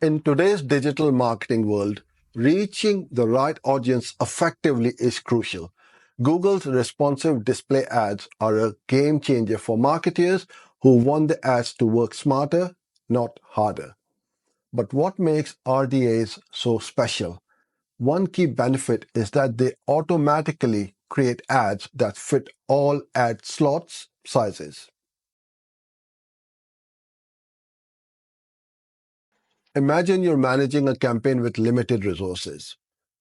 In today's digital marketing world, reaching the right audience effectively is crucial. Google's responsive display ads are a game changer for marketers who want the ads to work smarter, not harder. But what makes RDAs so special? One key benefit is that they automatically create ads that fit all ad slots sizes. Imagine you're managing a campaign with limited resources.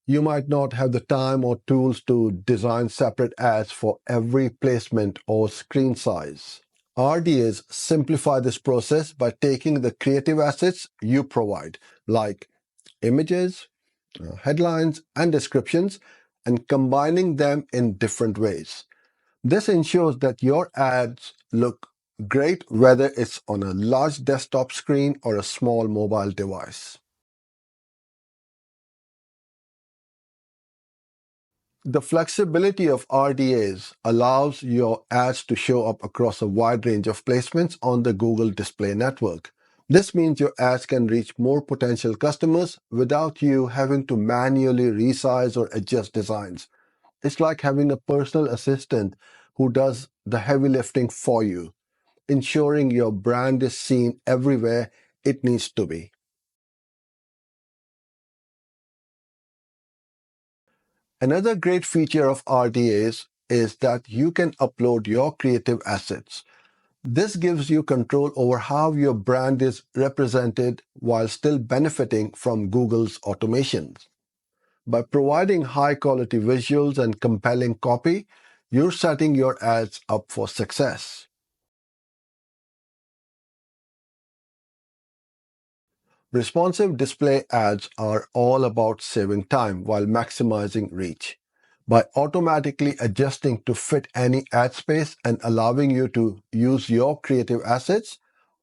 You might not have the time or tools to design separate ads for every placement or screen size. RDAs simplify this process by taking the creative assets you provide, like images, headlines, and descriptions, and combining them in different ways. This ensures that your ads look great whether it's on a large desktop screen or a small mobile device. The flexibility of RDAs allows your ads to show up across a wide range of placements on the Google Display Network. This means your ads can reach more potential customers without you having to manually resize or adjust designs. It's like having a personal assistant who does the heavy lifting for you, ensuring your brand is seen everywhere it needs to be. Another great feature of RDAs is that you can upload your creative assets. This gives you control over how your brand is represented while still benefiting from Google's automations. By providing high-quality visuals and compelling copy, you're setting your ads up for success. Responsive display ads are all about saving time while maximizing reach. By automatically adjusting to fit any ad space and allowing you to use your creative assets,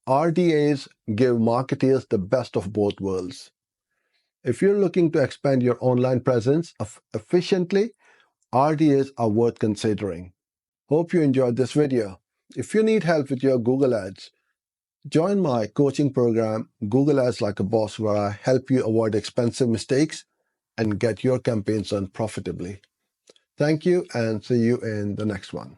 RDAs give marketers the best of both worlds. If you're looking to expand your online presence efficiently, RDAs are worth considering. Hope you enjoyed this video. If you need help with your Google Ads, join my coaching program, Google Ads Like a Boss, where I help you avoid expensive mistakes and get your campaigns done profitably. Thank you and see you in the next one.